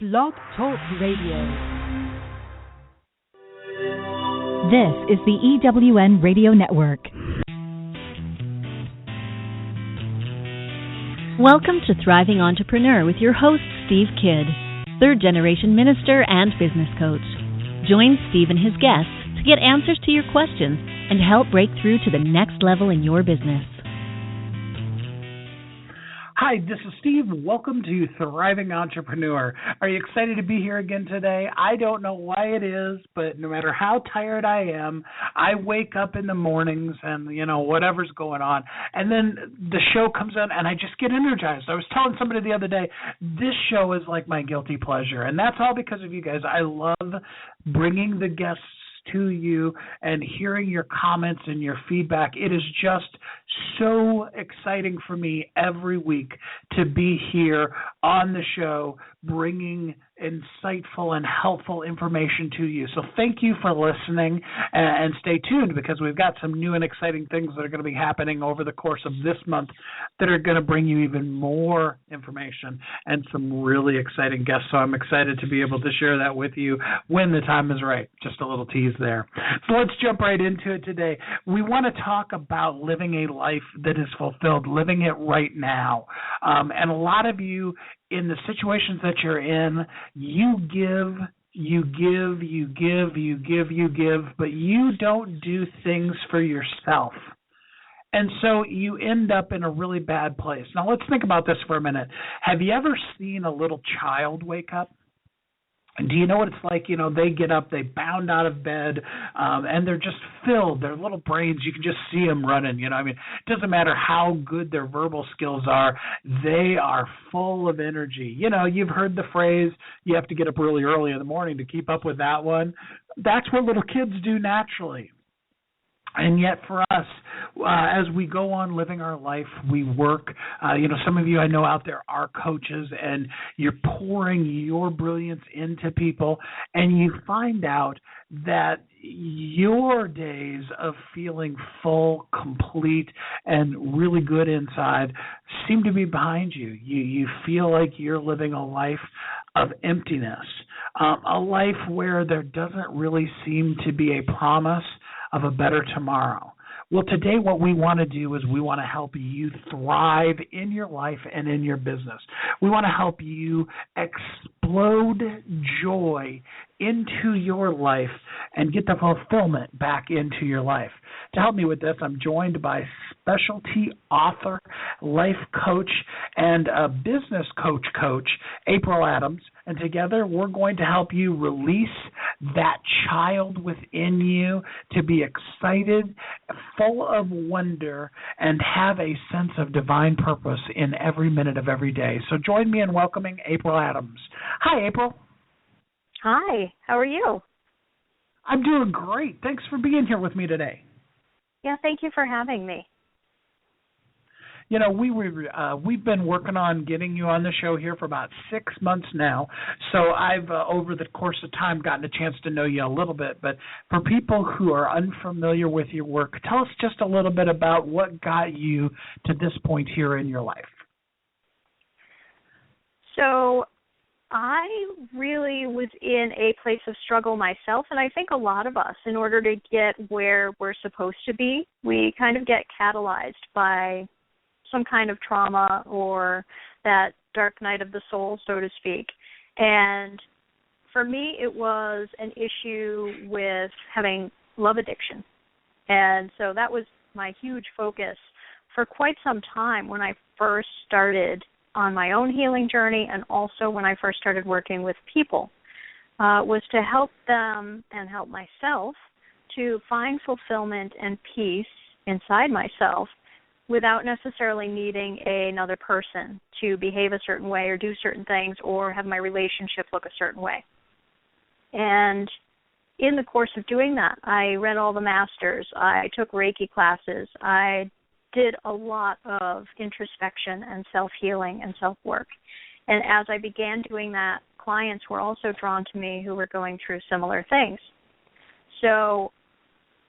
Blog Talk Radio. This is the EWN Radio Network. Welcome to Thriving Entrepreneur with your host, Steve Kidd, third-generation minister and business coach. Join Steve and his guests to get answers to your questions and help break through to the next level in your business. Hi, this is Steve. Welcome to Thriving Entrepreneur. Are you excited to be here again today? I don't know why it is, but no matter how tired I am, I wake up in the mornings and, whatever's going on, and then the show comes on and I just get energized. I was telling somebody the other day, this show is like my guilty pleasure, and that's all because of you guys. I love bringing the guests to you and hearing your comments and your feedback. It is just so exciting for me every week to be here on the show bringing insightful and helpful information to you. So thank you for listening, and stay tuned because we've got some new and exciting things that are going to be happening over the course of this month that are going to bring you even more information and some really exciting guests. So I'm excited to be able to share that with you when the time is right. Just a little tease there. So let's jump right into it today. We want to talk about living a life that is fulfilled, living it right now. And a lot of you in the situations that you're in, you give, but you don't do things for yourself. And so you end up in a really bad place. Now, let's think about this for a minute. Have you ever seen a little child wake up? And do you know what it's like? They get up, they bound out of bed, and they're just filled. Their little brains, you can just see them running. It doesn't matter how good their verbal skills are. They are full of energy. You've heard the phrase, you have to get up really early in the morning to keep up with that one. That's what little kids do naturally. And yet for us, as we go on living our life, we work. Some of you I know out there are coaches, and you're pouring your brilliance into people, and you find out that your days of feeling full, complete, and really good inside seem to be behind you. You feel like you're living a life of emptiness, a life where there doesn't really seem to be a promise of a better tomorrow. Well, today what we want to do is we want to help you thrive in your life and in your business. We want to help you explode joy into your life and get the fulfillment back into your life. To help me with this, I'm joined by specialty author, life coach, and a business coach, April Adams. And together we're going to help you release that child within you to be excited, full of wonder, and have a sense of divine purpose in every minute of every day. So join me in welcoming April Adams. Hi, April. Hi, how are you? I'm doing great. Thanks for being here with me today. Yeah, thank you for having me. We've been working on getting you on the show here for about 6 months now. So I've, over the course of time, gotten a chance to know you a little bit. But for people who are unfamiliar with your work, tell us just a little bit about what got you to this point here in your life. So I really was in a place of struggle myself, and I think a lot of us, in order to get where we're supposed to be, we kind of get catalyzed by some kind of trauma or that dark night of the soul, so to speak. And for me, it was an issue with having love addiction. And so that was my huge focus for quite some time when I first started on my own healing journey, and also when I first started working with people, was to help them and help myself to find fulfillment and peace inside myself without necessarily needing another person to behave a certain way or do certain things or have my relationship look a certain way. And in the course of doing that, I read all the masters, I took Reiki classes, I did a lot of introspection and self-healing and self-work. And as I began doing that, clients were also drawn to me who were going through similar things. So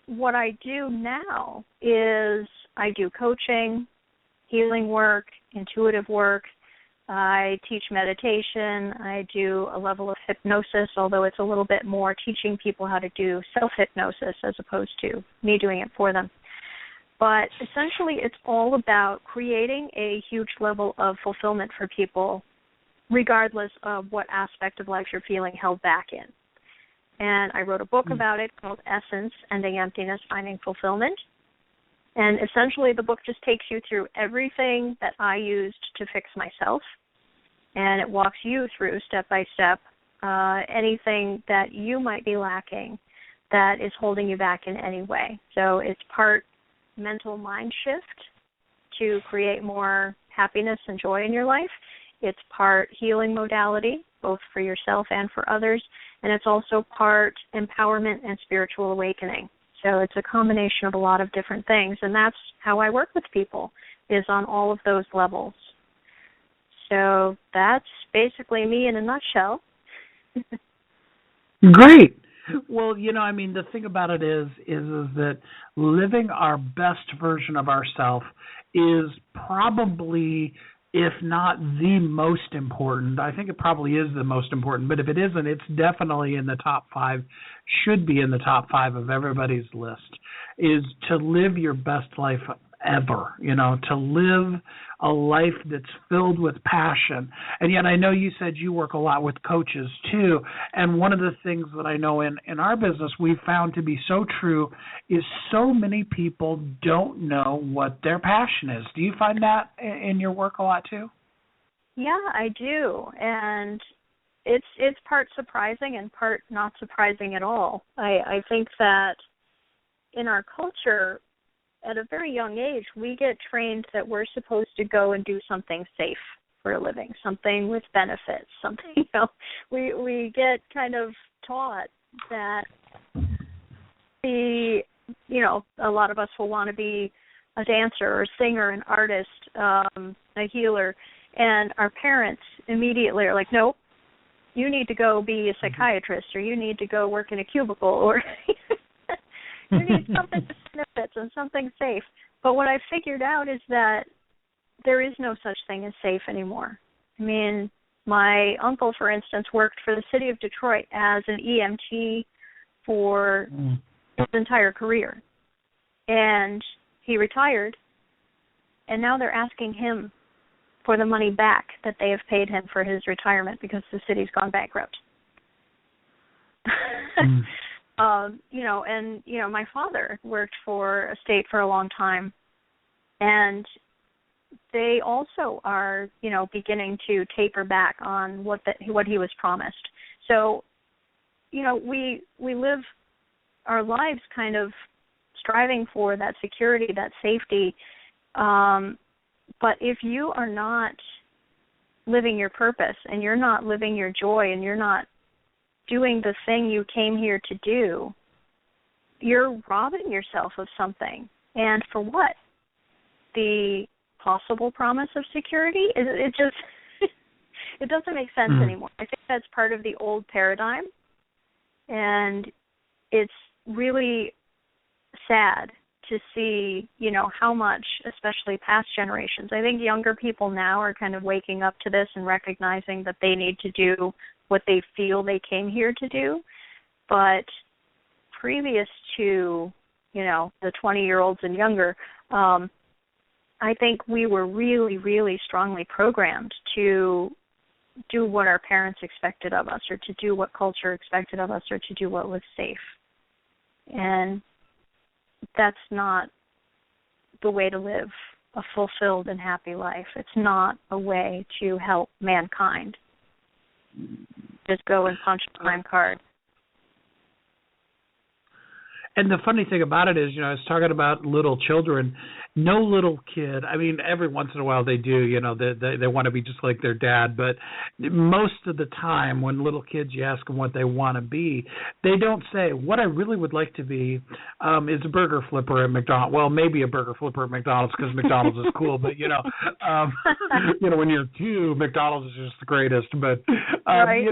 what I do now is I do coaching, healing work, intuitive work, I teach meditation. I do a level of hypnosis, although it's a little bit more teaching people how to do self-hypnosis as opposed to me doing it for them. But essentially, it's all about creating a huge level of fulfillment for people, regardless of what aspect of life you're feeling held back in. And I wrote a book about it called Essence, Ending Emptiness, Finding Fulfillment. And essentially, the book just takes you through everything that I used to fix myself, and it walks you through, step by step, anything that you might be lacking that is holding you back in any way. So it's part mental mind shift to create more happiness and joy in your life. It's part healing modality, both for yourself and for others, and it's also part empowerment and spiritual awakening. So it's a combination of a lot of different things, and that's how I work with people, is on all of those levels. So that's basically me in a nutshell. Great. Well, the thing about it is that living our best version of ourselves is probably, if not the most important, I think it probably is the most important, but if it isn't, it's definitely in the top 5, should be in the top 5 of everybody's list, is to live your best life ever, to live a life that's filled with passion. And yet I know you said you work a lot with coaches too, and one of the things that I know in our business we've found to be so true is so many people don't know what their passion is. Do you find that in your work a lot too? Yeah, I do. And it's part surprising and part not surprising at all. I think that in our culture, at a very young age, we get trained that we're supposed to go and do something safe for a living, something with benefits, something, we get kind of taught that a lot of us will want to be a dancer or a singer, an artist, a healer, and our parents immediately are like, nope, you need to go be a psychiatrist, or you need to go work in a cubicle, or you need something with benefits and something safe. But what I figured out is that there is no such thing as safe anymore. I mean, my uncle, for instance, worked for the city of Detroit as an EMT for his entire career. And he retired, and now they're asking him for the money back that they have paid him for his retirement because the city's gone bankrupt. My father worked for a state for a long time, and they also are, beginning to taper back on what he was promised. So, we live our lives kind of striving for that security, that safety. But if you are not living your purpose, and you're not living your joy, and you're not doing the thing you came here to do, you're robbing yourself of something. And for what? The possible promise of security? It just it doesn't make sense anymore. I think that's part of the old paradigm, and it's really sad to see, how much, especially past generations. I think younger people now are kind of waking up to this and recognizing that they need to do what they feel they came here to do. But previous to, the 20-year-olds and younger, I think we were really, really strongly programmed to do what our parents expected of us, or to do what culture expected of us, or to do what was safe. And that's not the way to live a fulfilled and happy life. It's not a way to help mankind. Just go and punch a time card. And the funny thing about it is, I was talking about little children. No little kid, I mean, every once in a while they do, they want to be just like their dad. But most of the time when little kids, you ask them what they want to be, they don't say, what I really would like to be is a burger flipper at McDonald's. Well, maybe a burger flipper at McDonald's because McDonald's is cool. But, when you're 2, McDonald's is just the greatest. But, right.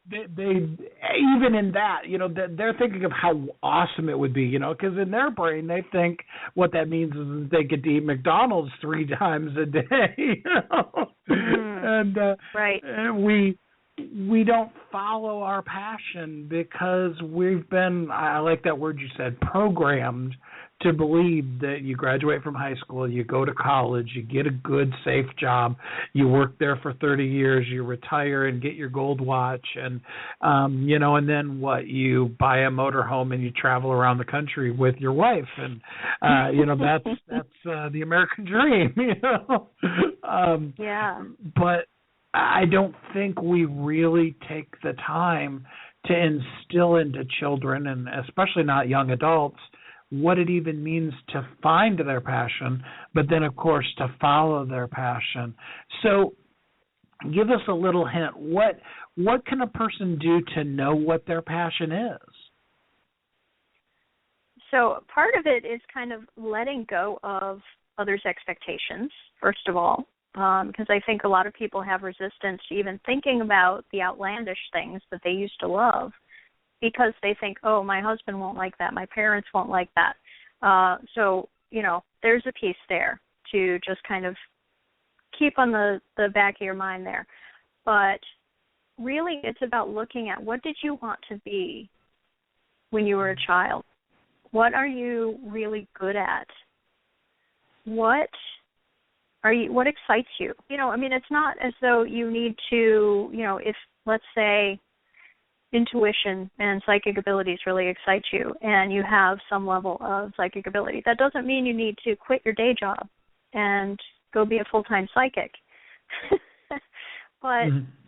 they even in that, they're thinking of how awesome it would be, because in their brain they think what that means is they get to eat McDonald's 3 times a day, and right. we don't follow our passion because we've been, I like that word you said, programmed to believe that you graduate from high school, you go to college, you get a good, safe job, you work there for 30 years, you retire and get your gold watch, and and then what? You buy a motorhome and you travel around the country with your wife, and that's the American dream, Yeah. But I don't think we really take the time to instill into children, and especially not young adults, what it even means to find their passion, but then, of course, to follow their passion. So give us a little hint. What can a person do to know what their passion is? So part of it is kind of letting go of others' expectations, first of all, because I think a lot of people have resistance to even thinking about the outlandish things that they used to love, because they think, oh, my husband won't like that, my parents won't like that. So, there's a piece there to just kind of keep on the back of your mind there. But really it's about looking at, what did you want to be when you were a child? What are you really good at? What excites you? It's not as though you need to, if, let's say, intuition and psychic abilities really excite you and you have some level of psychic ability, that doesn't mean you need to quit your day job and go be a full-time psychic. But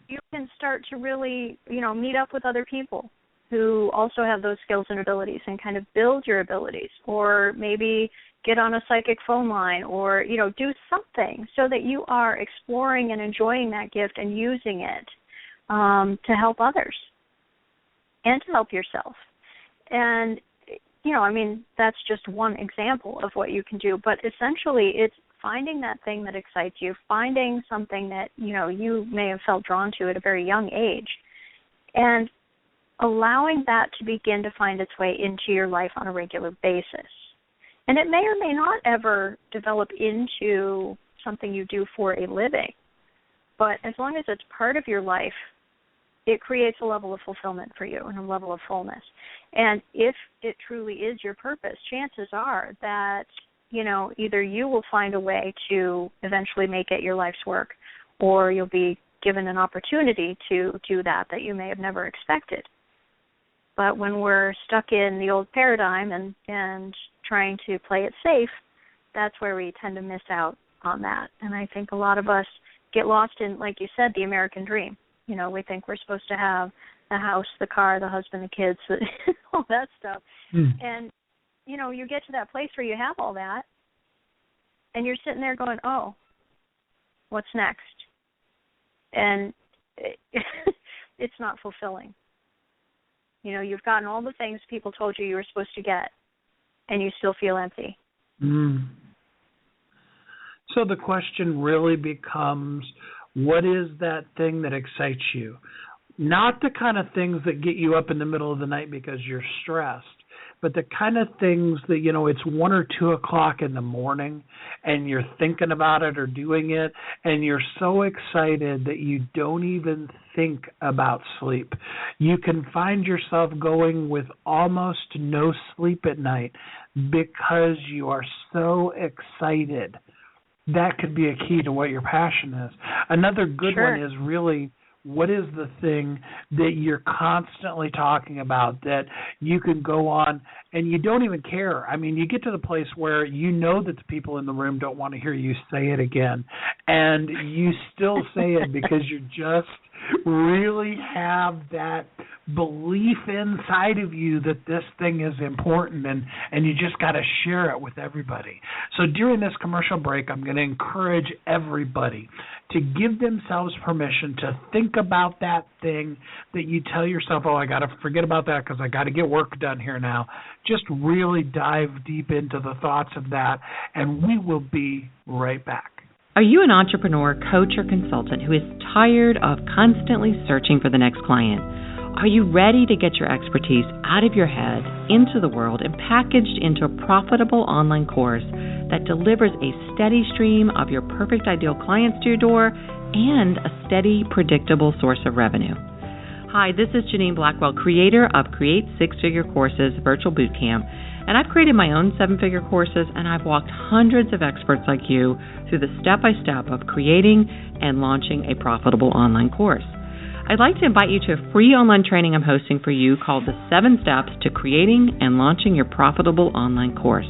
you can start to really, meet up with other people who also have those skills and abilities and kind of build your abilities, or maybe get on a psychic phone line, or, do something so that you are exploring and enjoying that gift and using it to help others and to help yourself. And, that's just one example of what you can do. But essentially it's finding that thing that excites you, finding something that, you may have felt drawn to at a very young age, and allowing that to begin to find its way into your life on a regular basis. And it may or may not ever develop into something you do for a living. But as long as it's part of your life, it creates a level of fulfillment for you and a level of fullness. And if it truly is your purpose, chances are that, either you will find a way to eventually make it your life's work, or you'll be given an opportunity to do that you may have never expected. But when we're stuck in the old paradigm and trying to play it safe, that's where we tend to miss out on that. And I think a lot of us get lost in, like you said, the American dream. We think we're supposed to have the house, the car, the husband, the kids, all that stuff. And, you get to that place where you have all that, and you're sitting there going, oh, what's next? And it's not fulfilling. You've gotten all the things people told you were supposed to get, and you still feel empty. So the question really becomes, what is that thing that excites you? Not the kind of things that get you up in the middle of the night because you're stressed, but the kind of things that, it's 1 or 2 o'clock in the morning and you're thinking about it or doing it, and you're so excited that you don't even think about sleep. You can find yourself going with almost no sleep at night because you are so excited. That could be a key to what your passion is. Another good one is really, what is the thing that you're constantly talking about that you can go on and you don't even care? You get to the place where that the people in the room don't want to hear you say it again, and you still say it because you just really have that belief inside of you that this thing is important, and you just got to share it with everybody. So during this commercial break, I'm going to encourage everybody to give themselves permission to think about that thing that you tell yourself, oh, I got to forget about that because I got to get work done here now. Just really dive deep into the thoughts of that, and we will be right back. Are you an entrepreneur, coach, or consultant who is tired of constantly searching for the next client? Are you ready to get your expertise out of your head, into the world, and packaged into a profitable online course that delivers a steady stream of your perfect ideal clients to your door and a steady, predictable source of revenue? Hi, this is Janine Blackwell, creator of Create Six-Figure Courses Virtual Bootcamp, and I've created my own seven-figure courses, and I've walked hundreds of experts like you through the step-by-step of creating and launching a profitable online course. I'd like to invite you to a free online training I'm hosting for you called The 7 Steps to Creating and Launching Your Profitable Online Course.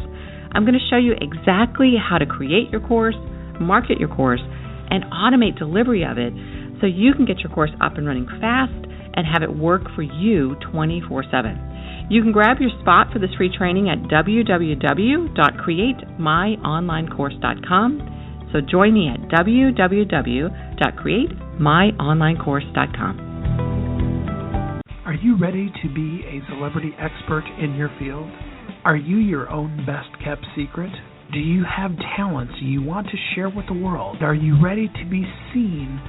I'm going to show you exactly how to create your course, market your course, and automate delivery of it so you can get your course up and running fast and have it work for you 24/7. You can grab your spot for this free training at www.createmyonlinecourse.com. So join me at www.createmyonlinecourse.com. Are you ready to be a celebrity expert in your field? Are you your own best-kept secret? Do you have talents you want to share with the world? Are you ready to be seen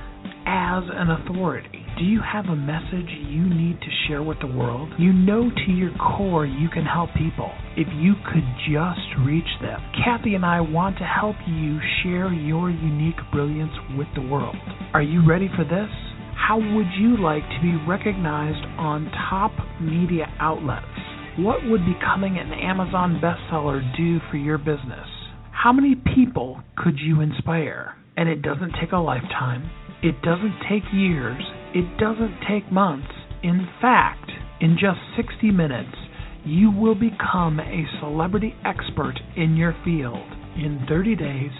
as an authority? Do you have a message you need to share with the world? You know to your core you can help people if you could just reach them. Kathy and I want to help you share your unique brilliance with the world. Are you ready for this? How would you like to be recognized on top media outlets? What would becoming an Amazon bestseller do for your business? How many people could you inspire? And it doesn't take a lifetime. It doesn't take years. It doesn't take months. In fact, in just 60 minutes, you will become a celebrity expert in your field. In 30 days,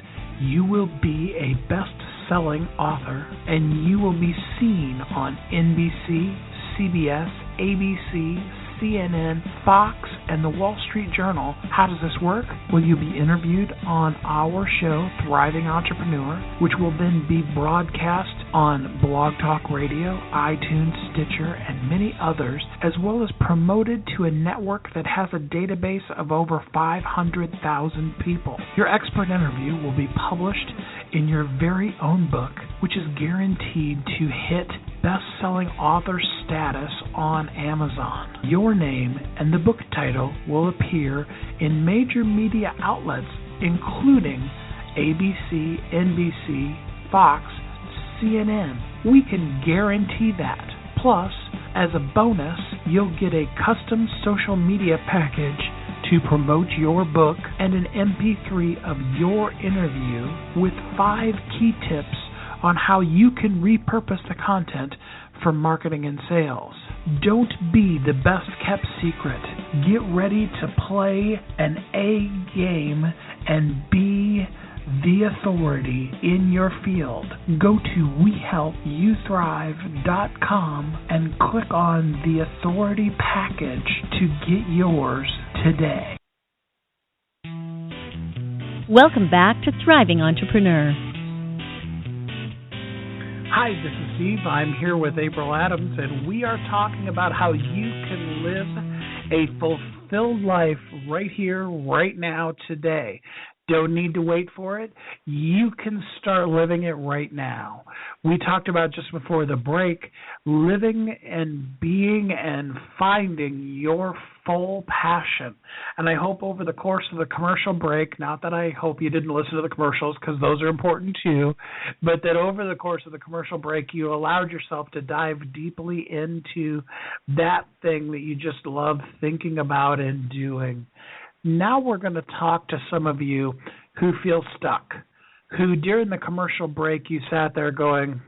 you will be a best-selling author, and you will be seen on NBC, CBS, ABC, CNN, Fox, and the Wall Street Journal. How does this work? Well, you'll be interviewed on our show, Thriving Entrepreneur, which will then be broadcast on Blog Talk Radio, iTunes, Stitcher, and many others, as well as promoted to a network that has a database of over 500,000 people. Your expert interview will be published in your very own book, which is guaranteed to hit best-selling author status on Amazon. Your name and the book title will appear in major media outlets, including ABC, NBC, Fox, CNN. We can guarantee that. Plus, as a bonus, you'll get a custom social media package to promote your book and an MP3 of your interview with 5 key tips on how you can repurpose the content for marketing and sales. Don't be the best-kept secret. Get ready to play an A game and be the authority in your field. Go to WeHelpYouThrive.com and click on the authority package to get yours today. Welcome back to Thriving Entrepreneur. Hi, this is Steve. I'm here with April Adams, and we are talking about how you can live a fulfilled life right here, right now, today. Don't need to wait for it. You can start living it right now. We talked about just before the break, living and being and finding your full passion. And I hope over the course of the commercial break, not that I hope you didn't listen to the commercials because those are important too, but that over the course of the commercial break, you allowed yourself to dive deeply into that thing that you just love thinking about and doing. Now we're going to talk to some of you who feel stuck, who during the commercial break you sat there going,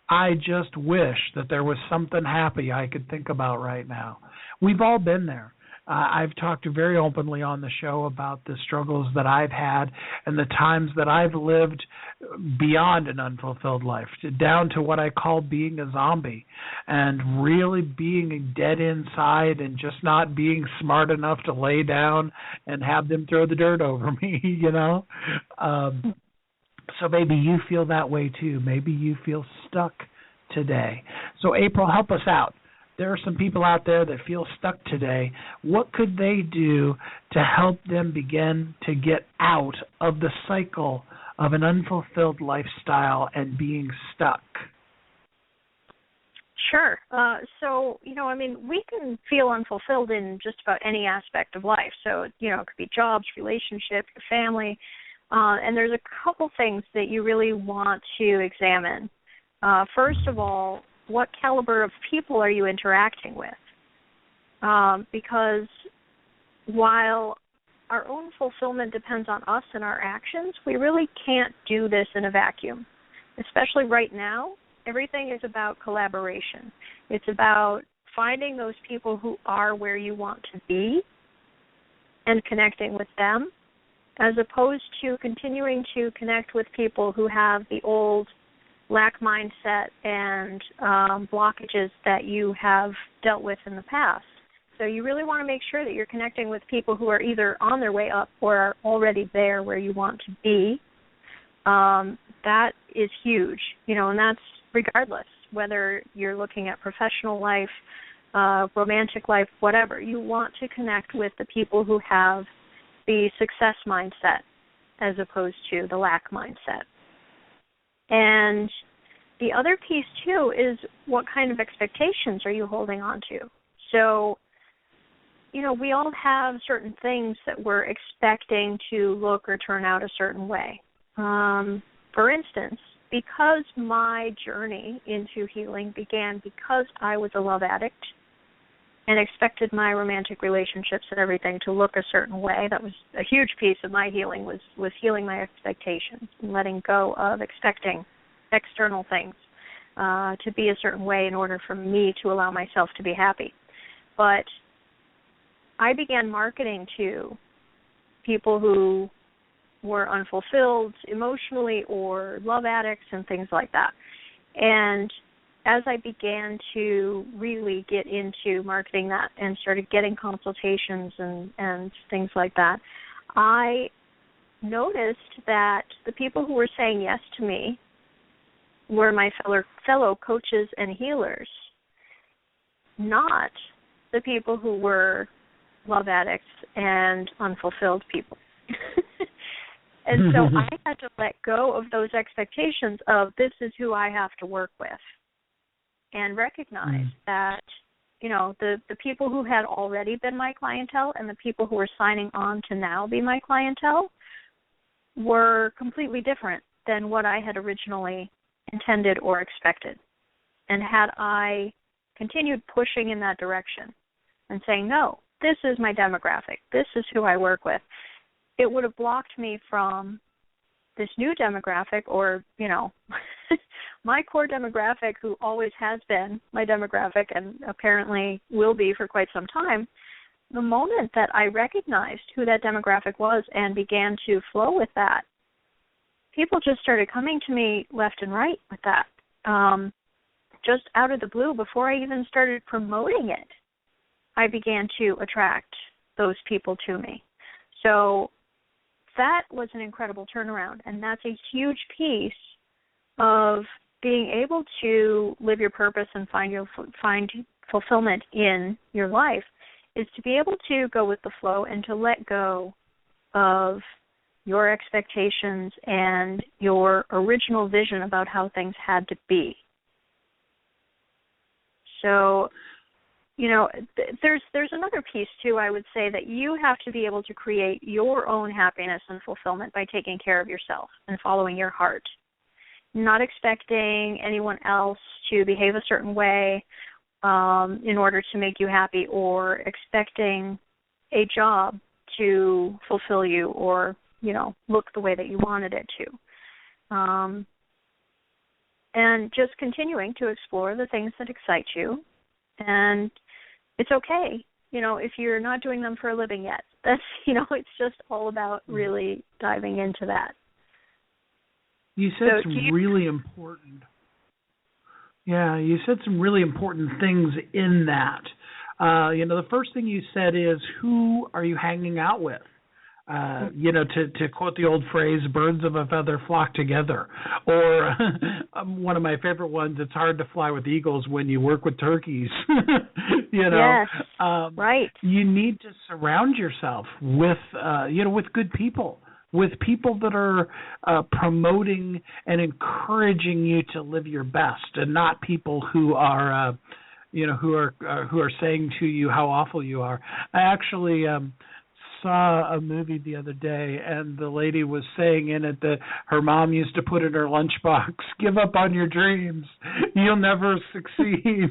I just wish that there was something happy I could think about right now. We've all been there. I've talked very openly on the show about the struggles that I've had and the times that I've lived beyond an unfulfilled life, down to what I call being a zombie and really being dead inside and just not being smart enough to lay down and have them throw the dirt over me, you know? So maybe you feel that way too. Maybe you feel stuck today. So April, help us out. There are some people out there that feel stuck today. What could they do to help them begin to get out of the cycle of an unfulfilled lifestyle and being stuck? Sure. So, we can feel unfulfilled in just about any aspect of life. So, it could be jobs, relationships, your family. And there's a couple things that you really want to examine. First of all, what caliber of people are you interacting with? Because while our own fulfillment depends on us and our actions, we really can't do this in a vacuum. Especially right now, everything is about collaboration. It's about finding those people who are where you want to be and connecting with them, as opposed to continuing to connect with people who have the old lack mindset and blockages that you have dealt with in the past. So you really want to make sure that you're connecting with people who are either on their way up or are already there where you want to be. That is huge, and that's regardless whether you're looking at professional life, romantic life, whatever. You want to connect with the people who have the success mindset as opposed to the lack mindset. And the other piece, too, is what kind of expectations are you holding on to? So, we all have certain things that we're expecting to look or turn out a certain way. For instance, because my journey into healing began because I was a love addict and expected my romantic relationships and everything to look a certain way. That was a huge piece of my healing, was healing my expectations and letting go of expecting external things to be a certain way in order for me to allow myself to be happy. But I began marketing to people who were unfulfilled emotionally or love addicts and things like that. And as I began to really get into marketing that and started getting consultations and things like that, I noticed that the people who were saying yes to me were my fellow coaches and healers, not the people who were love addicts and unfulfilled people. And so I had to let go of those expectations of this is who I have to work with, and recognize that, the people who had already been my clientele and the people who were signing on to now be my clientele were completely different than what I had originally intended or expected. And had I continued pushing in that direction and saying, no, this is my demographic, this is who I work with, it would have blocked me from this new demographic or, my core demographic, who always has been my demographic and apparently will be for quite some time. The moment that I recognized who that demographic was and began to flow with that, people just started coming to me left and right with that, just out of the blue. Before I even started promoting it, I began to attract those people to me. So that was an incredible turnaround, and that's a huge piece of being able to live your purpose and find fulfillment in your life, is to be able to go with the flow and to let go of your expectations and your original vision about how things had to be. So, there's another piece, too, I would say, that you have to be able to create your own happiness and fulfillment by taking care of yourself and following your heart, not expecting anyone else to behave a certain way in order to make you happy, or expecting a job to fulfill you or, look the way that you wanted it to. And just continuing to explore the things that excite you. And it's okay, if you're not doing them for a living yet. That's, it's just all about really diving into that. You said really important. Yeah, you said some really important things in that. The first thing you said is, who are you hanging out with? To quote the old phrase, birds of a feather flock together. Or one of my favorite ones, it's hard to fly with eagles when you work with turkeys. Yes, right. You need to surround yourself with, with good people with people that are promoting and encouraging you to live your best, and not people who are who are saying to you how awful you are. I actually saw a movie the other day, and the lady was saying in it that her mom used to put in her lunchbox, "Give up on your dreams. You'll never succeed."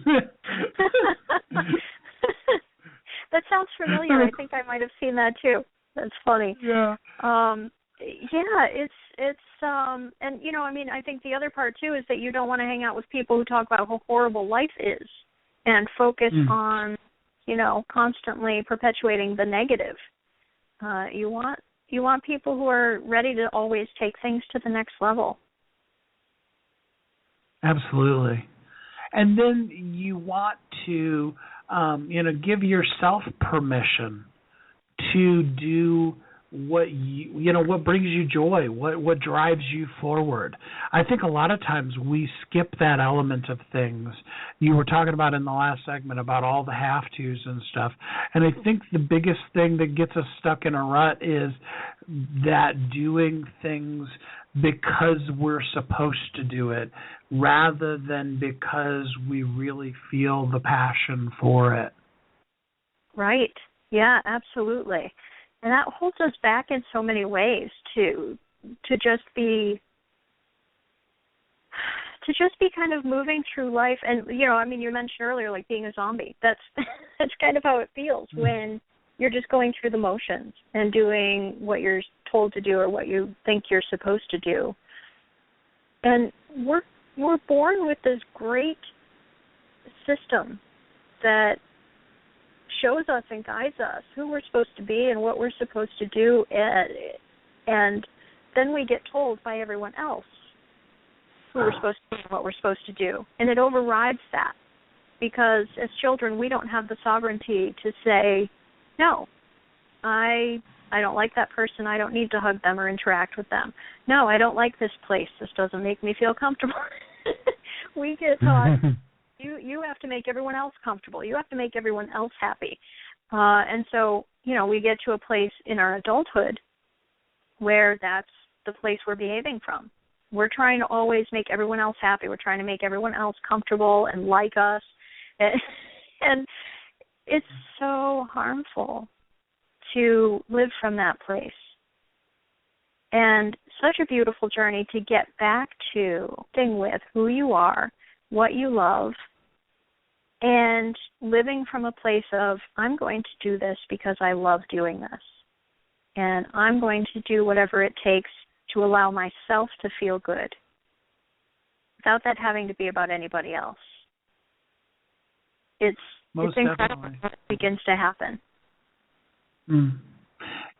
That sounds familiar. I think I might have seen that too. That's funny. Yeah. It's and I think the other part too is that you don't want to hang out with people who talk about how horrible life is and focus on, constantly perpetuating the negative. You want people who are ready to always take things to the next level. Absolutely. And then you want to, give yourself permission to do what what brings you joy, what drives you forward. I think a lot of times we skip that element of things. You were talking about in the last segment about all the have-tos and stuff. And I think the biggest thing that gets us stuck in a rut is that doing things because we're supposed to do it rather than because we really feel the passion for it. Right. Yeah, absolutely. And that holds us back in so many ways to just be kind of moving through life. And you mentioned earlier, like being a zombie. That's kind of how it feels when you're just going through the motions and doing what you're told to do or what you think you're supposed to do. And we're born with this great system that shows us and guides us who we're supposed to be and what we're supposed to do, and then we get told by everyone else who we're supposed to be and what we're supposed to do, and it overrides that, because as children we don't have the sovereignty to say, no, I don't like that person, I don't need to hug them or interact with them. No, I don't like this place, this doesn't make me feel comfortable. We get taught You have to make everyone else comfortable. You have to make everyone else happy. And so, we get to a place in our adulthood where that's the place we're behaving from. We're trying to always make everyone else happy. We're trying to make everyone else comfortable and like us. And it's so harmful to live from that place. And such a beautiful journey to get back to staying with who you are, what you love, and living from a place of, I'm going to do this because I love doing this. And I'm going to do whatever it takes to allow myself to feel good without that having to be about anybody else. It's incredible when it begins to happen.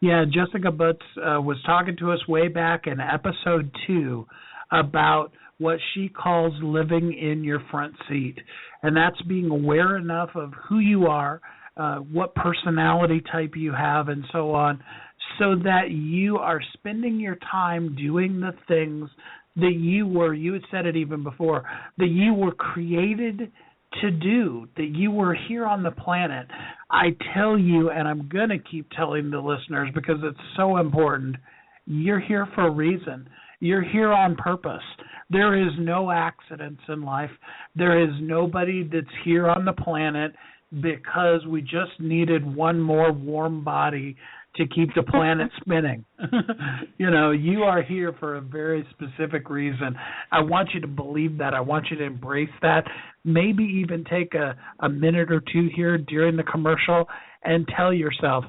Yeah, Jessica Butts was talking to us way back in episode 2 about what she calls living in your front seat. And that's being aware enough of who you are, what personality type you have, and so on, so that you are spending your time doing the things that you had said it even before, that you were created to do, that you were here on the planet. I tell you, and I'm going to keep telling the listeners because it's so important, you're here for a reason. You're here on purpose. There is no accidents in life. There is nobody that's here on the planet because we just needed one more warm body to keep the planet spinning. You are here for a very specific reason. I want you to believe that. I want you to embrace that. Maybe even take a minute or two here during the commercial and tell yourself,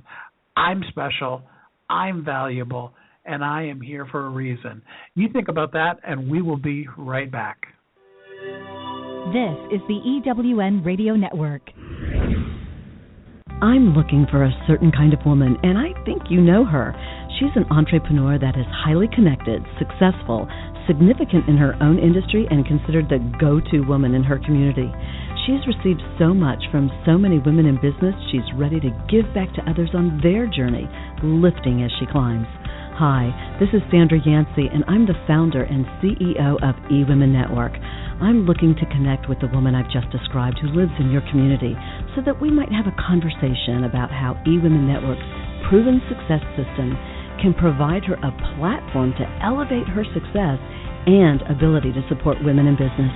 I'm special, I'm valuable, and I am here for a reason. You think about that, and we will be right back. This is the EWN Radio Network. I'm looking for a certain kind of woman, and I think you know her. She's an entrepreneur that is highly connected, successful, significant in her own industry, and considered the go-to woman in her community. She's received so much from so many women in business, she's ready to give back to others on their journey, lifting as she climbs. Hi, this is Sandra Yancey, and I'm the founder and CEO of eWomen Network. I'm looking to connect with the woman I've just described who lives in your community so that we might have a conversation about how eWomen Network's proven success system can provide her a platform to elevate her success and ability to support women in business.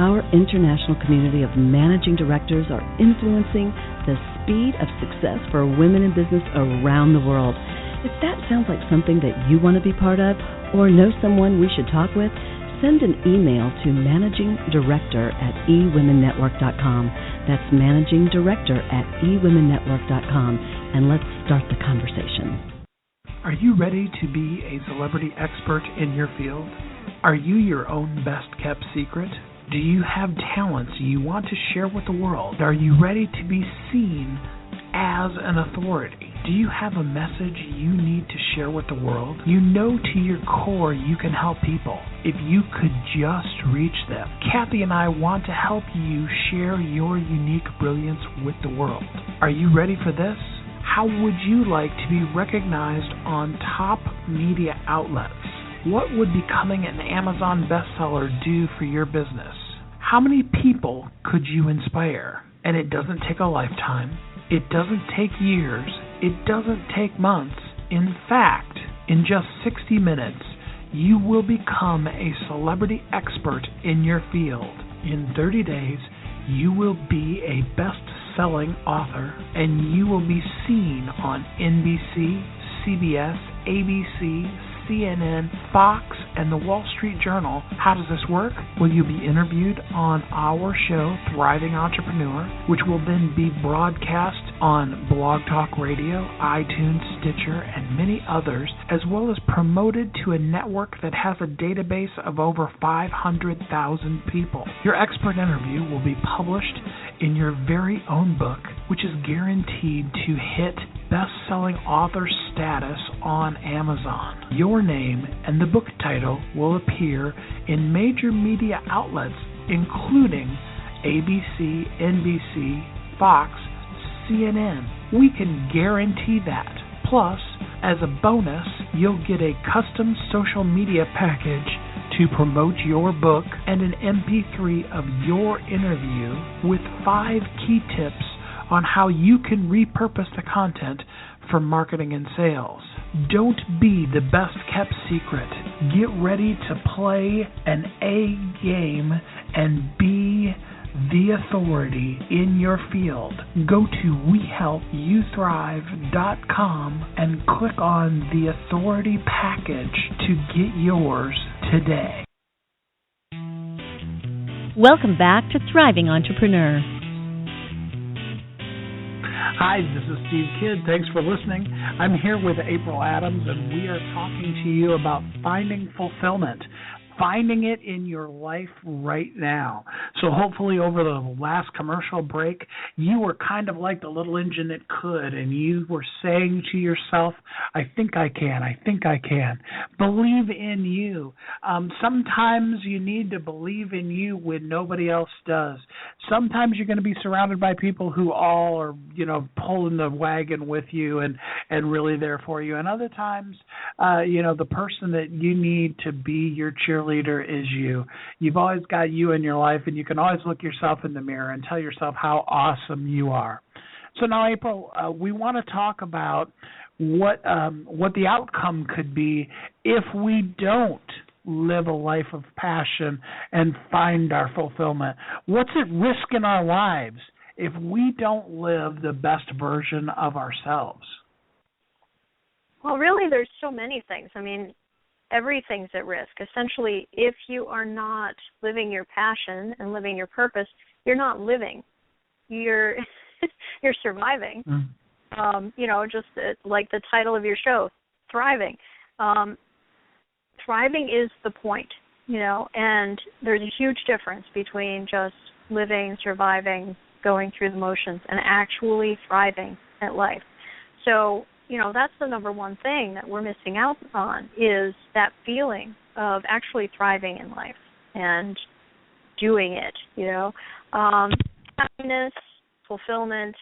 Our international community of managing directors are influencing the speed of success for women in business around the world. If that sounds like something that you want to be part of or know someone we should talk with, send an email to managingdirector@eWomenNetwork.com. That's managingdirector@eWomenNetwork.com, and let's start the conversation. Are you ready to be a celebrity expert in your field? Are you your own best-kept secret? Do you have talents you want to share with the world? Are you ready to be seen as an authority? Do you have a message you need to share with the world? You know to your core you can help people if you could just reach them. Kathy and I want to help you share your unique brilliance with the world. Are you ready for this? How would you like to be recognized on top media outlets? What would becoming an Amazon bestseller do for your business? How many people could you inspire? And it doesn't take a lifetime. It doesn't take years. It doesn't take months. In fact, in just 60 minutes, you will become a celebrity expert in your field. In 30 days, you will be a best-selling author, and you will be seen on NBC, CBS, ABC, CNN, Fox, and the Wall Street Journal. How does this work? Well, you'll be interviewed on our show, Thriving Entrepreneur, which will then be broadcast on Blog Talk Radio, iTunes, Stitcher, and many others, as well as promoted to a network that has a database of over 500,000 people. Your expert interview will be published in your very own book, which is guaranteed to hit best-selling author status on Amazon. Your name and the book title will appear in major media outlets, including ABC, NBC, Fox, CNN. We can guarantee that. Plus, as a bonus, you'll get a custom social media package to promote your book and an MP3 of your interview with 5 key tips on how you can repurpose the content for marketing and sales. Don't be the best-kept secret. Get ready to play an A game and be the authority in your field. Go to WeHelpYouThrive.com and click on the authority package to get yours today. Welcome back to Thriving Entrepreneur. Hi, this is Steve Kidd. Thanks for listening. I'm here with April Adams, and we are talking to you about finding fulfillment. Finding it in your life right now. So hopefully over the last commercial break, you were kind of like the little engine that could, and you were saying to yourself, I think I can, I think I can. Believe in you. Sometimes you need to believe in you when nobody else does. Sometimes you're going to be surrounded by people who all are, pulling the wagon with you and really there for you. And other times, the person that you need to be your cheerleader is you. You've always got you in your life, and you can always look yourself in the mirror and tell yourself how awesome you are. So now, April, we want to talk about what the outcome could be if we don't live a life of passion and find our fulfillment. What's at risk in our lives if we don't live the best version of ourselves? Well, really, there's so many things. I mean, everything's at risk. Essentially, if you are not living your passion and living your purpose, you're not living. You're you're surviving. Just like the title of your show, Thriving. Thriving is the point, and there's a huge difference between just living, surviving, going through the motions, and actually thriving at life. So, that's the number one thing that we're missing out on is that feeling of actually thriving in life and doing it, happiness, fulfillment,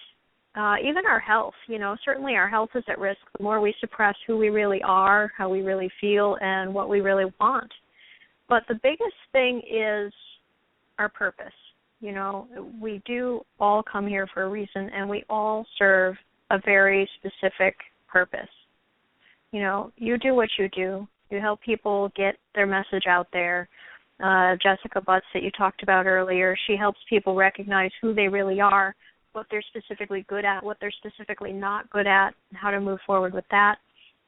even our health, certainly our health is at risk the more we suppress who we really are, how we really feel, and what we really want. But the biggest thing is our purpose. We do all come here for a reason, and we all serve a very specific purpose. You do what you do. You help people get their message out there. Jessica Butts that you talked about earlier, she helps people recognize who they really are, what they're specifically good at, what they're specifically not good at, and how to move forward with that.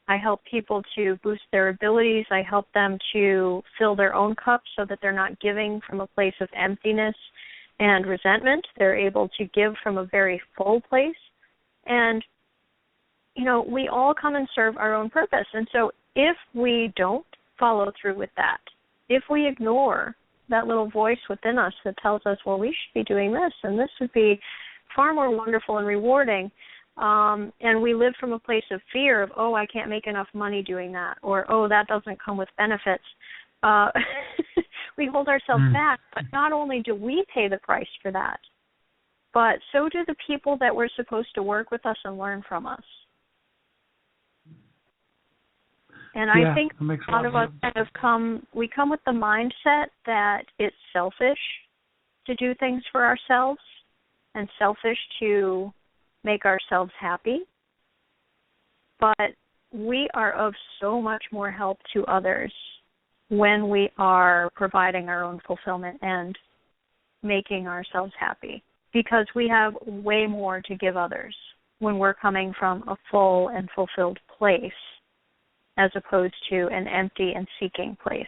I help people to boost their abilities. I help them to fill their own cup so that they're not giving from a place of emptiness and resentment. They're able to give from a very full place. And, we all come and serve our own purpose. And so if we don't follow through with that, if we ignore that little voice within us that tells us, well, we should be doing this, and this would be far more wonderful and rewarding, and we live from a place of fear of, I can't make enough money doing that, or, that doesn't come with benefits, we hold ourselves back. But not only do we pay the price for that, but so do the people that were supposed to work with us and learn from us. And I think a lot of us come with the mindset that it's selfish to do things for ourselves and selfish to make ourselves happy. But we are of so much more help to others when we are providing our own fulfillment and making ourselves happy, because we have way more to give others when we're coming from a full and fulfilled place, as opposed to an empty and seeking place.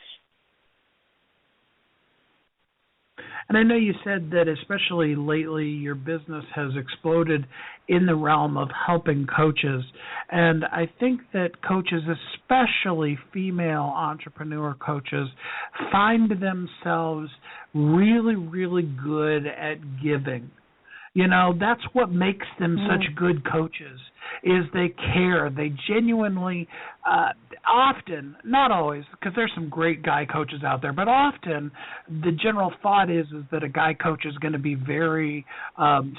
And I know you said that especially lately your business has exploded in the realm of helping coaches. And I think that coaches, especially female entrepreneur coaches, find themselves really, really good at giving. That's what makes them such good coaches, is they care. They genuinely, often, not always, because there's some great guy coaches out there, but often the general thought is that a guy coach is going to be very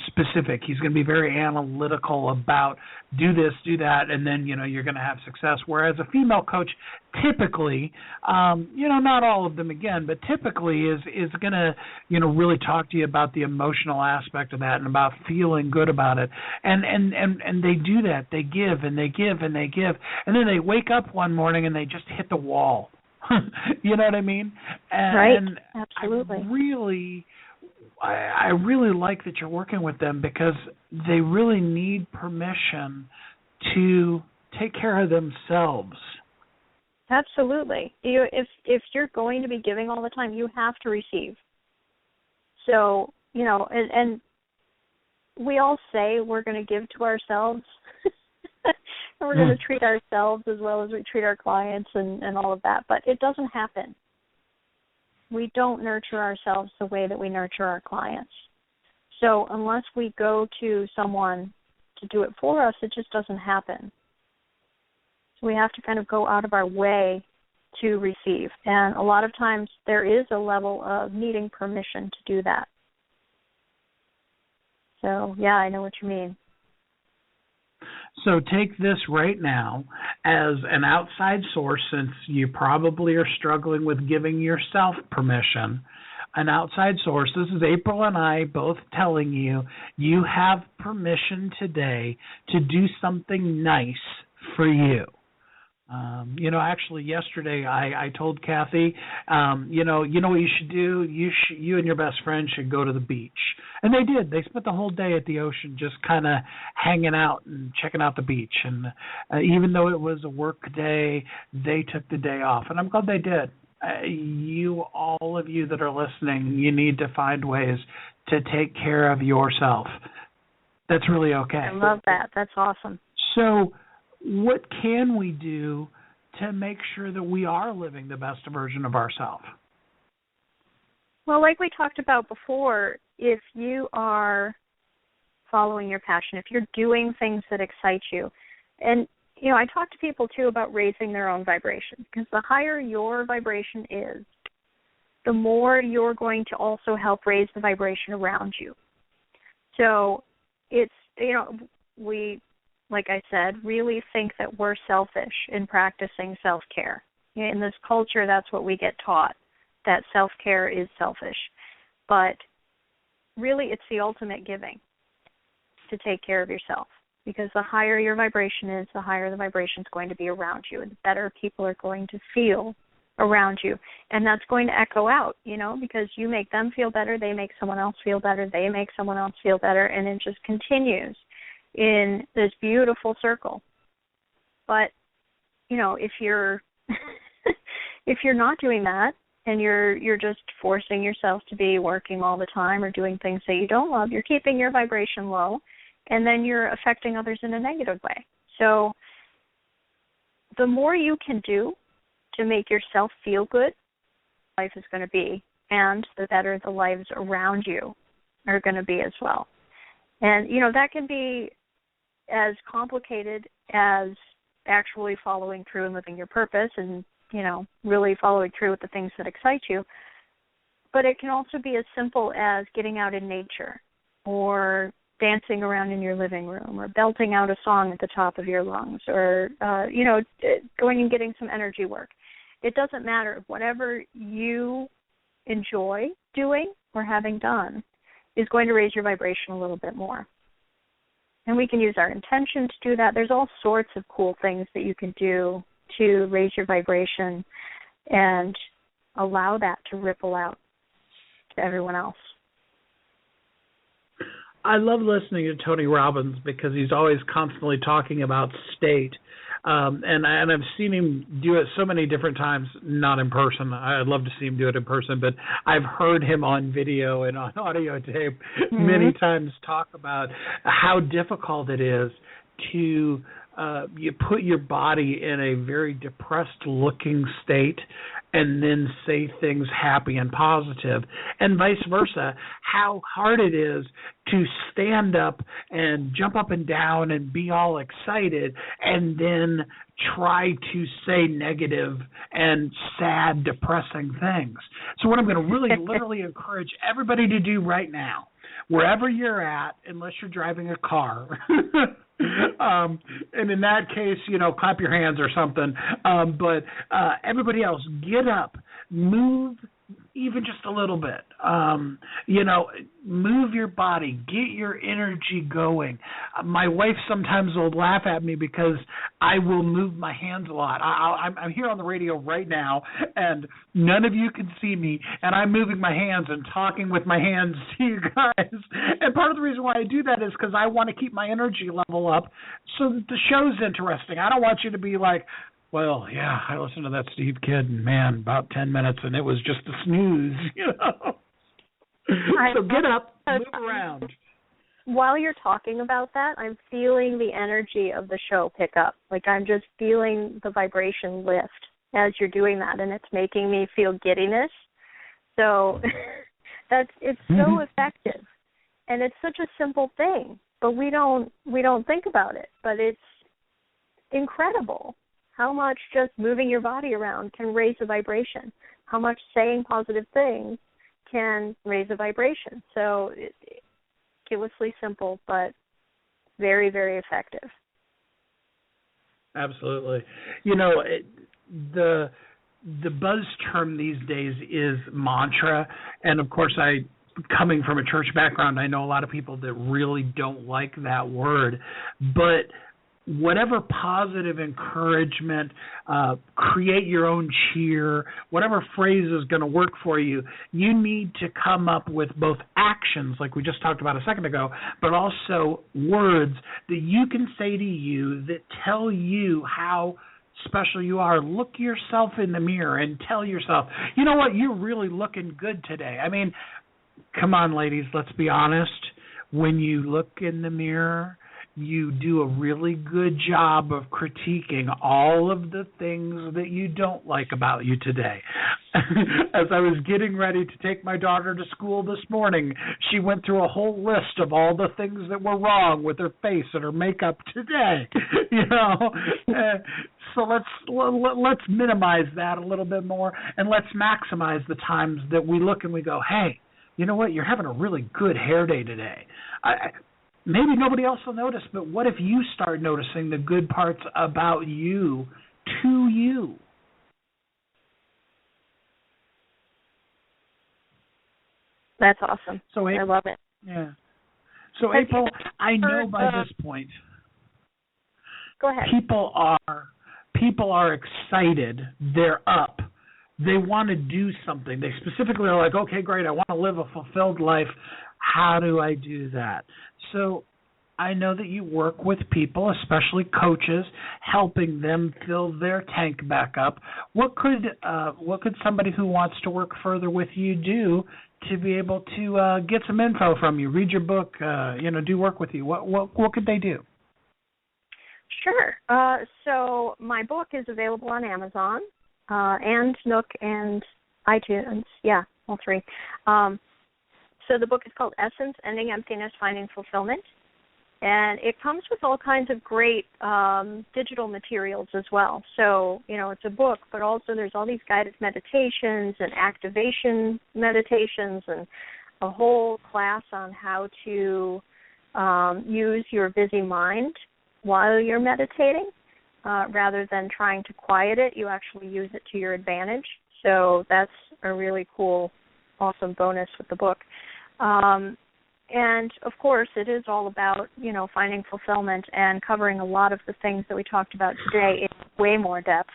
specific. He's going to be very analytical about do this, do that, and then, you're going to have success. Whereas a female coach typically, not all of them again, but typically is going to, really talk to you about the emotional aspect of that and about feeling good about it. And they do that. They give and they give and they give. And then they wake up one morning and they just hit the wall. You know what I mean? Right. Absolutely. I really like that you're working with them, because they really need permission to take care of themselves. Absolutely. If you're going to be giving all the time, you have to receive. So, and we all say we're going to give to ourselves, and we're going to treat ourselves as well as we treat our clients and all of that, but it doesn't happen. We don't nurture ourselves the way that we nurture our clients. So unless we go to someone to do it for us, it just doesn't happen. So we have to kind of go out of our way to receive. And a lot of times there is a level of needing permission to do that. So, yeah, I know what you mean. So take this right now as an outside source, since you probably are struggling with giving yourself permission. An outside source. This is April and I both telling you, you have permission today to do something nice for you. Actually yesterday I told Kathy, you know what you should do? You and your best friend should go to the beach. And they did. They spent the whole day at the ocean just kind of hanging out and checking out the beach. And even though it was a work day, they took the day off. And I'm glad they did. All of you that are listening, you need to find ways to take care of yourself. That's really okay. I love that. That's awesome. So what can we do to make sure that we are living the best version of ourselves? Well, like we talked about before, if you are following your passion, if you're doing things that excite you, and, I talk to people, too, about raising their own vibration, because the higher your vibration is, the more you're going to also help raise the vibration around you. So it's, we, like I said, really think that we're selfish in practicing self-care. In this culture, that's what we get taught, that self-care is selfish. But really, it's the ultimate giving, to take care of yourself. because the higher your vibration is, the higher the vibration is going to be around you, and the better people are going to feel around you. And that's going to echo out, because you make them feel better, they make someone else feel better, they make someone else feel better, and it just continues in this beautiful circle. But, if you're if you're not doing that, and you're just forcing yourself to be working all the time or doing things that you don't love, you're keeping your vibration low, and then you're affecting others in a negative way. So the more you can do to make yourself feel good, life is going to be, and the better the lives around you are going to be as well. And, that can be as complicated as actually following through and living your purpose and, really following through with the things that excite you. But it can also be as simple as getting out in nature or dancing around in your living room or belting out a song at the top of your lungs or, going and getting some energy work. It doesn't matter. Whatever you enjoy doing or having done is going to raise your vibration a little bit more. And we can use our intention to do that. There's all sorts of cool things that you can do to raise your vibration and allow that to ripple out to everyone else. I love listening to Tony Robbins because he's always constantly talking about state. And I've seen him do it so many different times, not in person. I'd love to see him do it in person, but I've heard him on video and on audio tape many times talk about how difficult it is to you put your body in a very depressed-looking state and then say things happy and positive, and vice versa, how hard it is to stand up and jump up and down and be all excited and then try to say negative and sad, depressing things. So what I'm going to really literally encourage everybody to do right now, wherever you're at, unless you're driving a car, and in that case, clap your hands or something. But everybody else, get up, move even just a little bit. Move your body, get your energy going. My wife sometimes will laugh at me because I will move my hands a lot. I'm here on the radio right now, and none of you can see me, and I'm moving my hands and talking with my hands to you guys. And part of the reason why I do that is because I want to keep my energy level up so that the show's interesting. I don't want you to be like, well, yeah, I listened to that Steve Kidd, and man, about 10 minutes, and it was just a snooze, So get up, move around. While you're talking about that, I'm feeling the energy of the show pick up. Like I'm just feeling the vibration lift as you're doing that, and it's making me feel giddiness. So it's so effective, and it's such a simple thing, but we don't think about it. But it's incredible how much just moving your body around can raise the vibration, how much saying positive things can raise the vibration. So it's ridiculously simple, but very, very effective. Absolutely. The buzz term these days is mantra, and of course coming from a church background, I know a lot of people that really don't like that word, but whatever positive encouragement, create your own cheer, whatever phrase is going to work for you, you need to come up with both actions, like we just talked about a second ago, but also words that you can say to you that tell you how special you are. Look yourself in the mirror and tell yourself, you know what, you're really looking good today. I mean, come on, ladies, let's be honest. When you look in the mirror, you do a really good job of critiquing all of the things that you don't like about you today. As I was getting ready to take my daughter to school this morning, she went through a whole list of all the things that were wrong with her face and her makeup today. So let's minimize that a little bit more, and let's maximize the times that we look and we go, hey, you know what, you're having a really good hair day today. Maybe nobody else will notice, but what if you start noticing the good parts about you to you? That's awesome. So, I love it. Yeah. So, April, I know by this point. Go ahead. People are excited. They're up. They want to do something. They specifically are like, okay, great, I want to live a fulfilled life. How do I do that? So I know that you work with people, especially coaches, helping them fill their tank back up. What could somebody who wants to work further with you do to be able to get some info from you, read your book, do work with you? What could they do? Sure. So my book is available on Amazon and Nook and iTunes. Yeah, all three. So the book is called Essence, Ending Emptiness, Finding Fulfillment. And it comes with all kinds of great digital materials as well. So, it's a book, but also there's all these guided meditations and activation meditations and a whole class on how to use your busy mind while you're meditating. Rather than trying to quiet it, you actually use it to your advantage. So that's a really cool, awesome bonus with the book. And, of course, it is all about, finding fulfillment and covering a lot of the things that we talked about today in way more depth.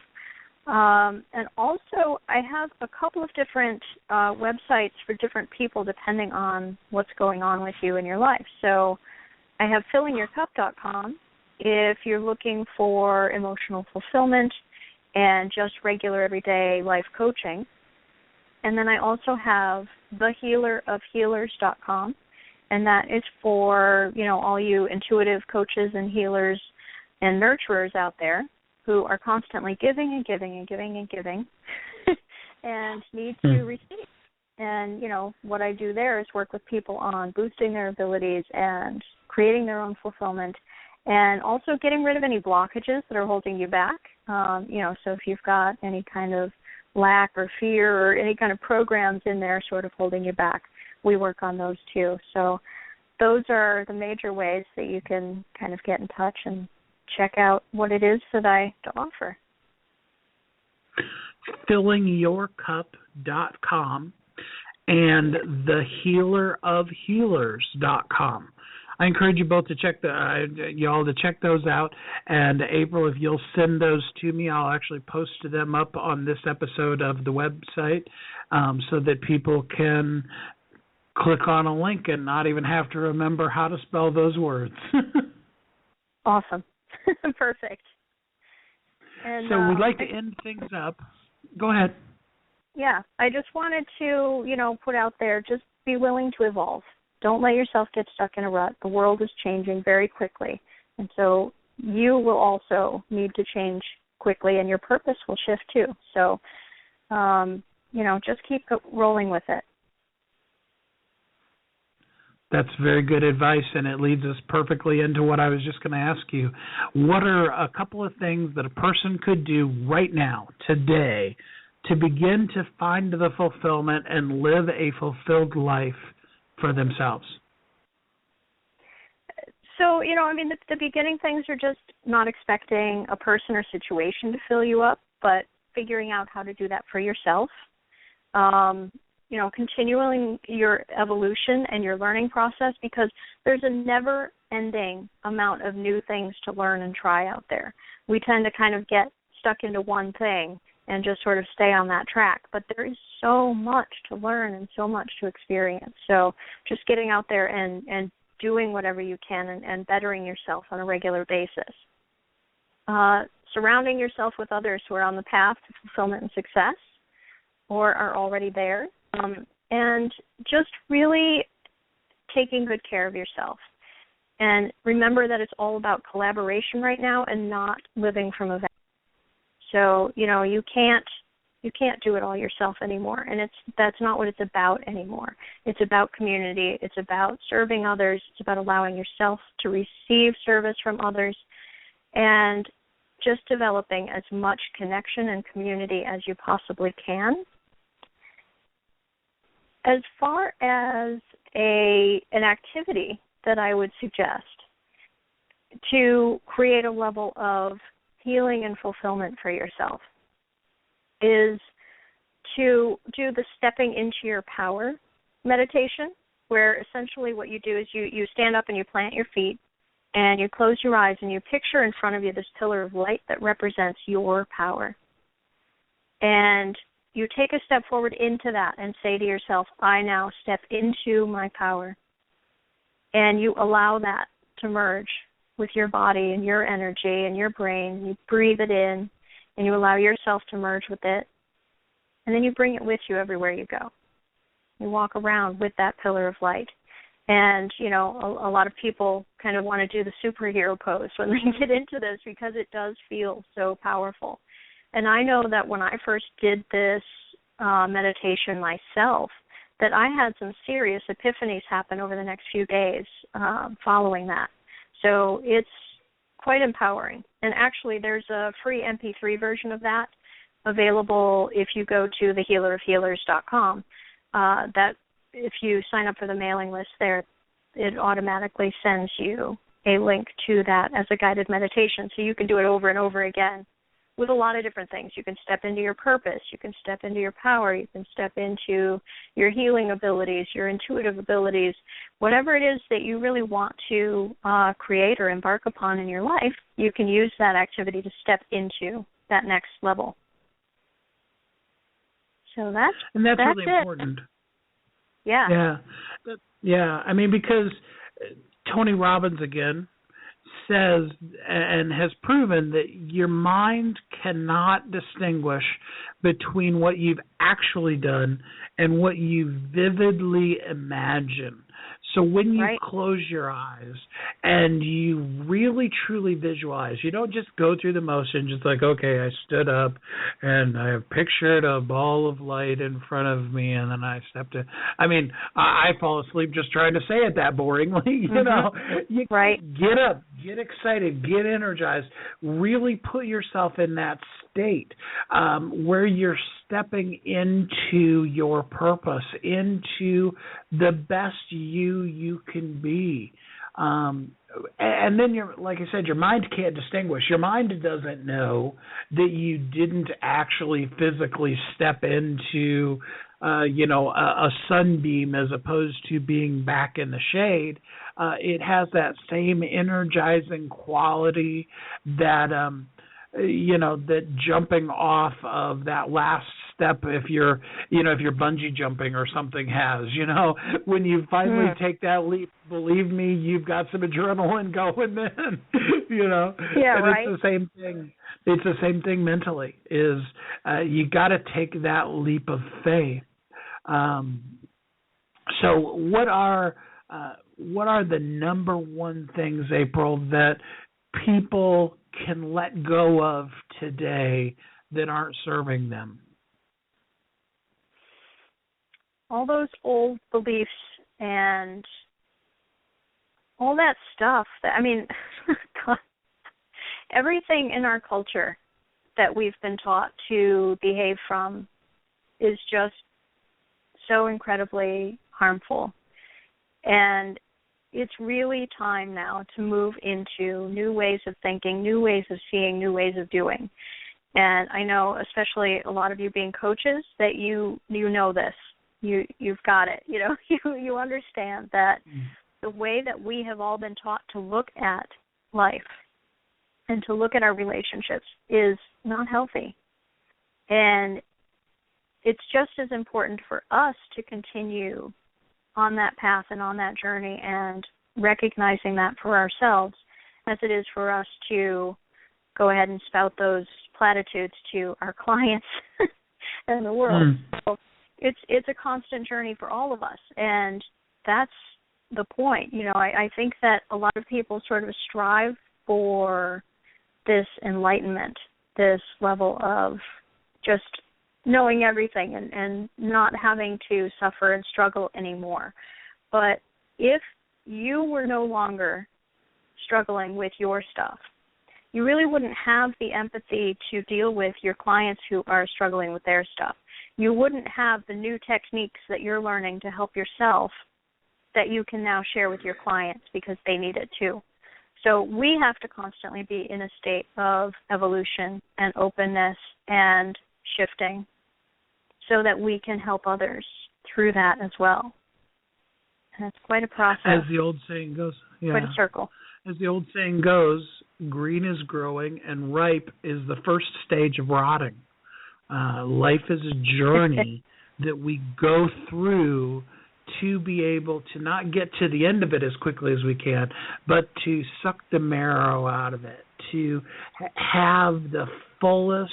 And also, I have a couple of different websites for different people depending on what's going on with you in your life. So I have fillingyourcup.com if you're looking for emotional fulfillment and just regular everyday life coaching. And then I also have thehealerofhealers.com. And that is for, all you intuitive coaches and healers and nurturers out there who are constantly giving and giving and giving and giving and need to receive. And, what I do there is work with people on boosting their abilities and creating their own fulfillment and also getting rid of any blockages that are holding you back. So if you've got any kind of lack or fear or any kind of programs in there sort of holding you back, we work on those too. So those are the major ways that you can kind of get in touch and check out what it is that I have to offer. fillingyourcup.com and thehealerofhealers.com. I encourage you both to check check those out. And April, if you'll send those to me, I'll actually post them up on this episode of the website so that people can click on a link and not even have to remember how to spell those words. Awesome. Perfect. And, so we'd like to end things up. Go ahead. Yeah, I just wanted to, put out there, just be willing to evolve. Don't let yourself get stuck in a rut. The world is changing very quickly. And so you will also need to change quickly, and your purpose will shift too. So, just keep rolling with it. That's very good advice, and it leads us perfectly into what I was just going to ask you. What are a couple of things that a person could do right now, today, to begin to find the fulfillment and live a fulfilled life for themselves? So, the beginning things are just not expecting a person or situation to fill you up, but figuring out how to do that for yourself. Continuing your evolution and your learning process, because there's a never-ending amount of new things to learn and try out there. We tend to kind of get stuck into one thing and just sort of stay on that track, but there is so much to learn and so much to experience. So just getting out there and doing whatever you can and bettering yourself on a regular basis. Surrounding yourself with others who are on the path to fulfillment and success or are already there. And just really taking good care of yourself. And remember that it's all about collaboration right now and not living from a vacuum. So, you can't do it all yourself anymore. And that's not what it's about anymore. It's about community. It's about serving others. It's about allowing yourself to receive service from others and just developing as much connection and community as you possibly can. As far as an activity that I would suggest to create a level of healing and fulfillment for yourself is to do the stepping into your power meditation, where essentially what you do is you stand up and you plant your feet And you close your eyes and you picture in front of you this pillar of light that represents your power. And you take a step forward into that and say to yourself, I now step into my power. And you allow that to merge with your body and your energy and your brain. You breathe it in and you allow yourself to merge with it. And then you bring it with you everywhere you go. You walk around with that pillar of light. And, you know, a lot of people kind of want to do the superhero pose when they get into this because it does feel so powerful. And I know that when I first did this meditation myself, that I had some serious epiphanies happen over the next few days following that. So it's quite empowering. And actually, there's a free MP3 version of that available if you go to thehealerofhealers.com. That if you sign up for the mailing list there, it automatically sends you a link to that as a guided meditation. So you can do it over and over again with a lot of different things. You can step into your purpose. You can step into your power. You can step into your healing abilities, your intuitive abilities, whatever it is that you really want to create or embark upon in your life, you can use that activity to step into that next level. So that's really it. important. Yeah. Yeah. I mean, because Tony Robbins, again, says and has proven that your mind cannot distinguish between what you've actually done and what you vividly imagine. So when you close your eyes and you really truly visualize, you don't just go through the motion, just like, okay, I stood up and I pictured a ball of light in front of me and then I stepped in. I mean, I fall asleep just trying to say it that boringly, you know. You get up, get excited, get energized, really put yourself in that state where you're stepping into your purpose, into the best you can be. And then, like I said, your mind can't distinguish. Your mind doesn't know that you didn't actually physically step into, a sunbeam as opposed to being back in the shade. It has that same energizing quality that that jumping off of that last step, if you're bungee jumping or something has, when you finally take that leap, believe me, you've got some adrenaline going then, Yeah, and it's the same thing. It's the same thing mentally, is you got to take that leap of faith. So what are the number one things, April, that people can let go of today that aren't serving them? All those old beliefs and all that stuff. God, everything in our culture that we've been taught to behave from is just so incredibly harmful. And it's really time now to move into new ways of thinking, new ways of seeing, new ways of doing. And I know, especially a lot of you being coaches, that you know this. You've got it. You understand that the way that we have all been taught to look at life and to look at our relationships is not healthy. And it's just as important for us to continue on that path and on that journey and recognizing that for ourselves as it is for us to go ahead and spout those platitudes to our clients and the world. So it's a constant journey for all of us, and that's the point. I think that a lot of people sort of strive for this enlightenment, this level of just knowing everything and not having to suffer and struggle anymore. But if you were no longer struggling with your stuff, you really wouldn't have the empathy to deal with your clients who are struggling with their stuff. You wouldn't have the new techniques that you're learning to help yourself that you can now share with your clients because they need it too. So we have to constantly be in a state of evolution and openness and shifting so that we can help others through that as well. And it's quite a process. As the old saying goes, quite a circle. As the old saying goes, green is growing and ripe is the first stage of rotting. Life is a journey that we go through to be able to not get to the end of it as quickly as we can, but to suck the marrow out of it, to have the fullest,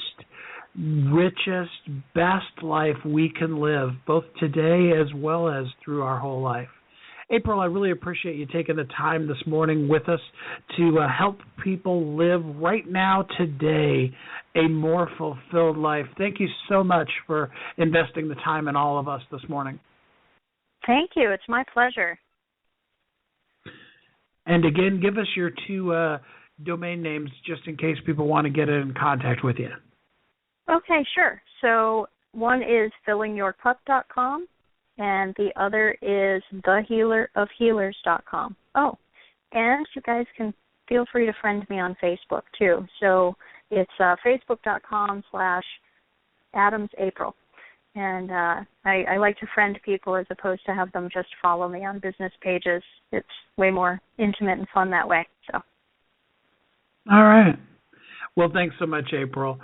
richest, best life we can live, both today as well as through our whole life. April, I really appreciate you taking the time this morning with us to help people live right now, today, a more fulfilled life. Thank you so much for investing the time in all of us this morning. Thank you. It's my pleasure. And again, give us your 2 domain names just in case people want to get in contact with you. Okay, sure. So one is fillingyourcup.com. And the other is thehealerofhealers.com. Oh, and you guys can feel free to friend me on Facebook, too. So it's facebook.com/AdamsApril. And I like to friend people as opposed to have them just follow me on business pages. It's way more intimate and fun that way. So. All right. Well, thanks so much, April.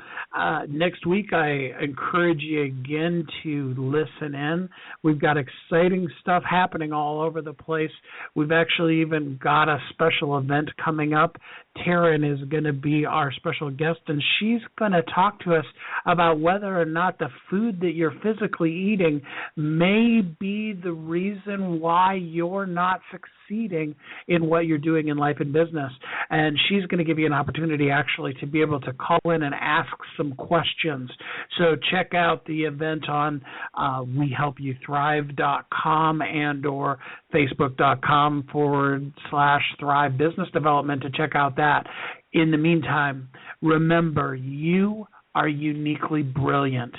Next week, I encourage you again to listen in. We've got exciting stuff happening all over the place. We've actually even got a special event coming up. Taryn is going to be our special guest, and she's going to talk to us about whether or not the food that you're physically eating may be the reason why you're not succeeding in what you're doing in life and business. And she's going to give you an opportunity actually to be able to call in and ask some questions. So check out the event on wehelpyouthrive.com and or facebook.com/Thrive Business Development to check out that. In the meantime, remember, you are uniquely brilliant.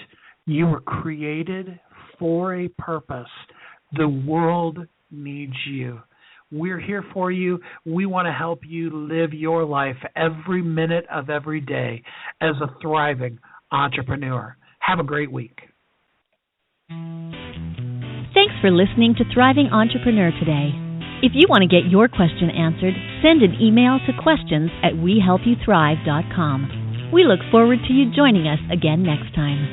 You were created for a purpose. The world needs you. We're here for you. We want to help you live your life every minute of every day as a thriving entrepreneur. Have a great week. Thanks for listening to Thriving Entrepreneur today. If you want to get your question answered, send an email to questions@wehelpyouthrive.com. We look forward to you joining us again next time.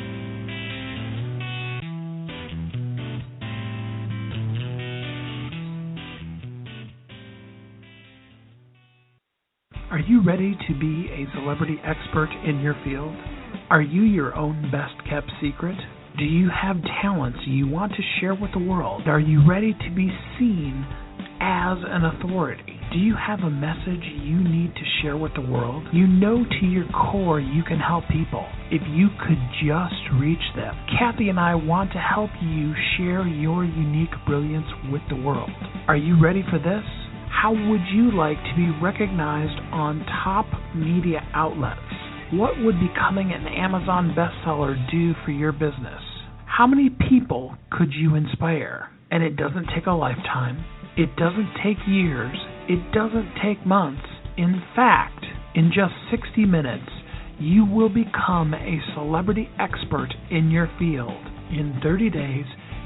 Are you ready to be a celebrity expert in your field? Are you your own best-kept secret? Do you have talents you want to share with the world? Are you ready to be seen as an authority? Do you have a message you need to share with the world? You know to your core you can help people if you could just reach them. Kathy and I want to help you share your unique brilliance with the world. Are you ready for this? How would you like to be recognized on top media outlets? What would becoming an Amazon bestseller do for your business? How many people could you inspire? And it doesn't take a lifetime. It doesn't take years. It doesn't take months. In fact, in just 60 minutes, you will become a celebrity expert in your field. In 30 days,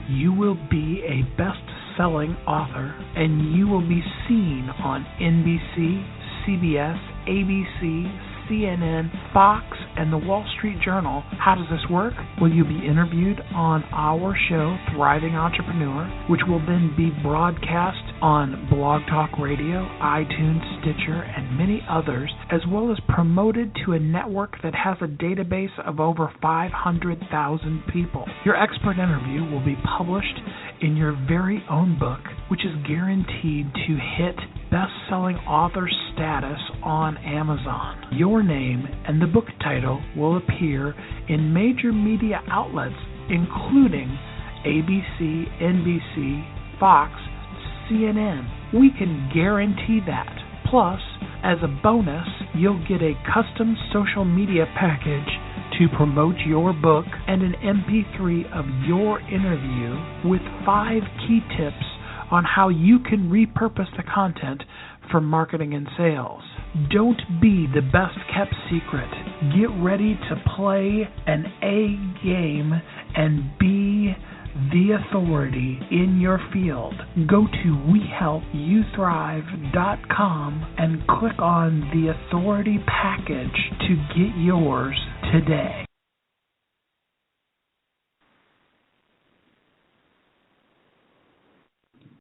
you will be a best-selling author, and you will be seen on NBC, CBS, ABC, CNN, Fox, and the Wall Street Journal. How does this work? Well, you'll be interviewed on our show, Thriving Entrepreneur, which will then be broadcast on Blog Talk Radio, iTunes, Stitcher, and many others, as well as promoted to a network that has a database of over 500,000 people. Your expert interview will be published in your very own book, which is guaranteed to hit best-selling author status on Amazon. Your name and the book title will appear in major media outlets, including ABC, NBC, Fox, CNN. We can guarantee that. Plus, as a bonus, you'll get a custom social media package to promote your book and an MP3 of your interview with 5 key tips on how you can repurpose the content for marketing and sales. Don't be the best-kept secret. Get ready to play an A game and be the authority in your field, go to WeHelpYouThrive.com and click on the authority package to get yours today.